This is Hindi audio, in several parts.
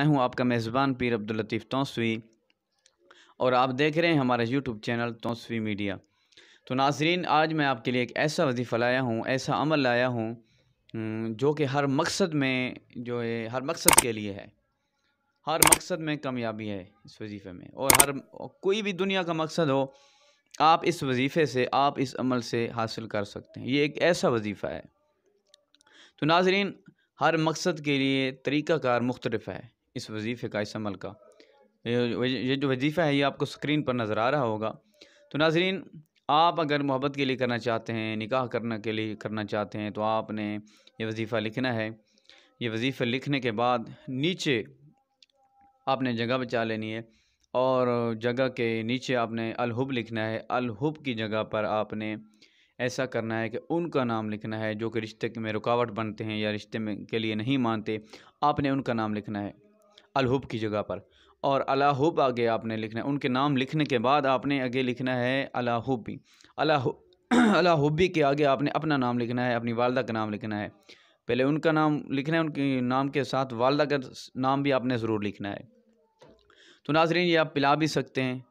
मैं हूं आपका मेज़बान पीर अब्दुल लतीफ़ तौसवी और आप देख रहे हैं हमारा यूट्यूब चैनल तौसवी मीडिया। तो नाज़रीन, आज मैं आपके लिए एक ऐसा वजीफ़ा लाया हूं, ऐसा अमल लाया हूं जो कि हर मकसद में जो है हर मकसद के लिए है। हर मकसद में कामयाबी है इस वजीफ़े में, और हर कोई भी दुनिया का मकसद हो, आप इस वजीफ़े से, आप इस अमल से हासिल कर सकते हैं। ये एक ऐसा वजीफ़ा है। तो नाज़रीन, हर मकसद के लिए तरीक़ाकार मुख्तलिफ है इस वजीफ़े का, इस अमल का। ये जो वजीफ़ा है ये आपको स्क्रीन पर नज़र आ रहा होगा। तो नाज़रीन, आप अगर मोहब्बत के लिए करना चाहते हैं, निकाह करने के लिए करना चाहते हैं, तो आपने ये वजीफ़ा लिखना है। ये वजीफ़ा लिखने के बाद नीचे आपने जगह बचा लेनी है, और जगह के नीचे आपने अल-हुब लिखना है। अल-हुब की जगह पर आपने ऐसा करना है कि उनका नाम लिखना है जो कि रिश्ते में रुकावट बनते हैं या रिश्ते में के लिए नहीं मानते। आपने उनका नाम लिखना है अल-हुब की जगह पर, और अला-हुब आगे आपने लिखना है। उनके नाम लिखने के बाद आपने आगे लिखना है अला-हुब्बी। अला-हु अला-हुब्बी के आगे आपने अपना नाम लिखना है, अपनी वालदा का नाम लिखना है। पहले उनका नाम लिखना है, उनके नाम के साथ वालदा का नाम भी आपने ज़रूर लिखना है। तो नाज़रीन, ये आप पिला भी सकते हैं,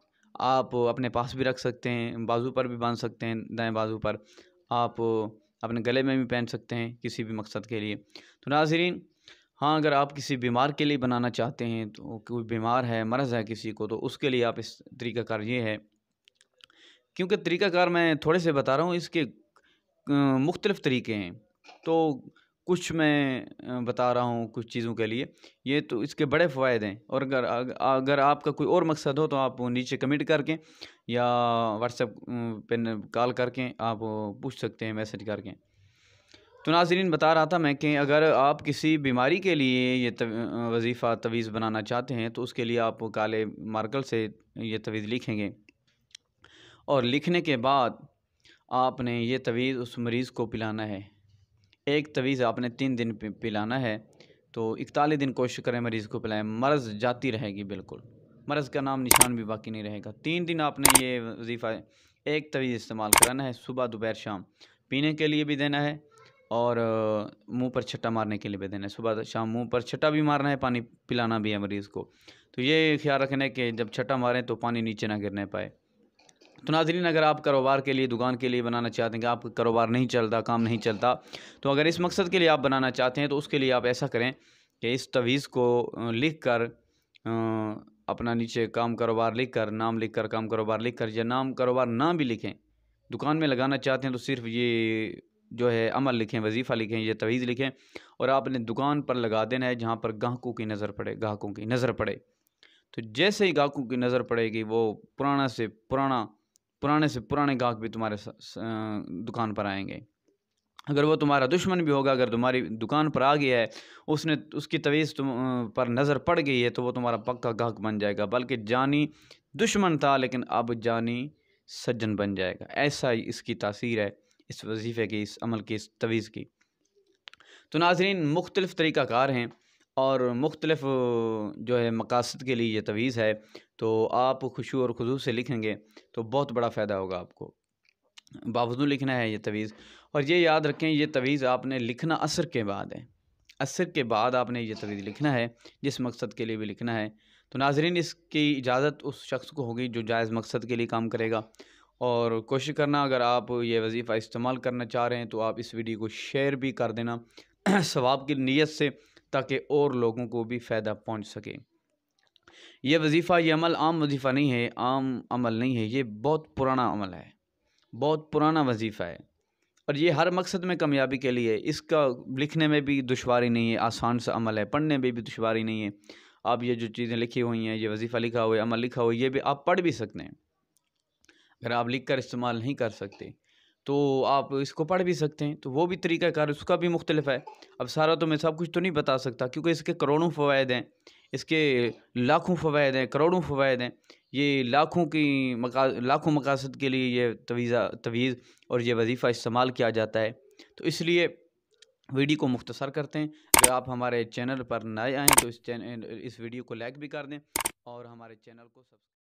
आप अपने पास भी रख सकते हैं, बाजू पर भी बांध सकते हैं, दाएं बाजू पर। आप अपने गले में भी पहन सकते हैं किसी भी मकसद के लिए। तो नाज़रीन, हाँ, अगर आप किसी बीमार के लिए बनाना चाहते हैं, तो कोई बीमार है, मर्ज़ है किसी को, तो उसके लिए आप इस तरीक़ाकार ये है, क्योंकि तरीक़ाकार मैं थोड़े से बता रहा हूँ, इसके मुख्तलिफ़ तरीक़े हैं। तो कुछ मैं बता रहा हूँ कुछ चीज़ों के लिए, ये तो इसके बड़े फ़वाइद हैं। और अगर आपका कोई और मकसद हो, तो आप नीचे कमेंट करके या व्हाट्सएप पे कॉल करके आप पूछ सकते हैं, मैसेज करके। तो नाज़रीन, बता रहा था मैं कि अगर आप किसी बीमारी के लिए ये वजीफ़ा तवीज़ बनाना चाहते हैं, तो उसके लिए आप काले मार्कर से ये तवीज़ लिखेंगे, और लिखने के बाद आपने ये तवीज़ उस मरीज़ को पिलाना है। एक तवीज़ आपने 3 दिन पिलाना है, तो 41 दिन कोशिश करें मरीज़ को पिलाएं। मर्ज़ जाती रहेगी बिल्कुल, मर्ज़ का नाम निशान भी बाकी नहीं रहेगा। 3 दिन आपने ये वजीफ़ा एक तवीज़ इस्तेमाल कराना है, सुबह दोपहर शाम। पीने के लिए भी देना है, और मुंह पर छट्टा मारने के लिए भी देना है। सुबह शाम मुंह पर छट्टा भी मारना है, पानी पिलाना भी है मरीज़ को। तो ये ख्याल रखना है कि जब छट्टा मारें तो पानी नीचे ना गिरने पाए। तो नाज़रीन, अगर आप कारोबार के लिए, दुकान के लिए बनाना चाहते हैं कि आपका कारोबार नहीं चलता, काम नहीं चलता, तो अगर इस मकसद के लिए आप बनाना चाहते हैं, तो उसके लिए आप ऐसा करें कि इस तवीज़ को लिख कर, अपना नीचे काम कारोबार लिख कर, नाम लिख कर, काम कारोबार लिख कर, या नाम कारोबार ना भी लिखें, दुकान में लगाना चाहते हैं तो सिर्फ ये जो है अमल लिखें, वजीफ़ा लिखें, ये तवीज़ लिखें, और आपने दुकान पर लगा देना है जहाँ पर ग्राहकों की नज़र पड़े, ग्राहकों की नज़र पड़े। तो जैसे ही ग्राहकों की नज़र पड़ेगी, वो पुराने से पुराने ग्राहक भी तुम्हारे दुकान पर आएंगे। अगर वो तुम्हारा दुश्मन भी होगा, अगर तुम्हारी दुकान पर आ गया है, उसने उसकी तवीज़ तुम पर नज़र पड़ गई है, तो वो तुम्हारा पक्का ग्राहक बन जाएगा। बल्कि जानी दुश्मन था, लेकिन अब जानी सज्जन बन जाएगा। ऐसा ही इसकी तासीर है इस वजीफ़े की, इस अमल की, इस तवीज़ की। तो नाज़रीन, मुख्तलिफ़ तरीक़ाकार हैं, और मुख्तलिफ़ जो है मकासद के लिए ये तवीज़ है। तो आप खुशू और खुजू से लिखेंगे तो बहुत बड़ा फ़ायदा होगा आपको। बावज़ू लिखना है ये तवीज़, और ये याद रखें, ये तवीज़ आपने लिखना असर के बाद है। असर के बाद आपने ये तवीज़ लिखना है, जिस मकसद के लिए भी लिखना है। तो नाज़रीन, इसकी इजाज़त उस शख्स को होगी जो जायज़ मकसद के लिए काम करेगा। और कोशिश करना, अगर आप ये वजीफ़ा इस्तेमाल करना चाह रहे हैं, तो आप इस वीडियो को शेयर भी कर देना सवाब की नीयत से, ताकि और लोगों को भी फ़ायदा पहुंच सके। ये वजीफ़ा, ये अमल आम वजीफ़ा नहीं है, आम अमल नहीं है, ये बहुत पुराना अमल है, बहुत पुराना वजीफ़ा है, और ये हर मकसद में कामयाबी के लिए। इसका लिखने में भी दुश्वारी नहीं है, आसान सा अमल है, पढ़ने में भी दुश्वारी नहीं है। आप ये जो चीज़ें लिखी हुई हैं, ये वजीफ़ा लिखा हुआ है, अमल लिखा हुआ है, ये भी आप पढ़ भी सकते हैं। अगर आप लिख कर इस्तेमाल नहीं कर सकते, तो आप इसको पढ़ भी सकते हैं। तो वो भी तरीक़ाकार उसका भी मुख्तलिफ है। अब सारा तो मैं सब कुछ तो नहीं बता सकता, क्योंकि इसके करोड़ों फ़वाइद हैं, इसके लाखों फ़वाइद हैं, करोड़ों फ़वाइद हैं। ये लाखों मकासद के लिए ये तवीज़ और ये वजीफ़ा इस्तेमाल किया जाता है। तो इसलिए वीडियो को मुख्तसर करते हैं। अगर आप हमारे चैनल पर नए आएँ, तो इस वीडियो को लाइक भी कर दें, और हमारे चैनल को सब्सक्राइब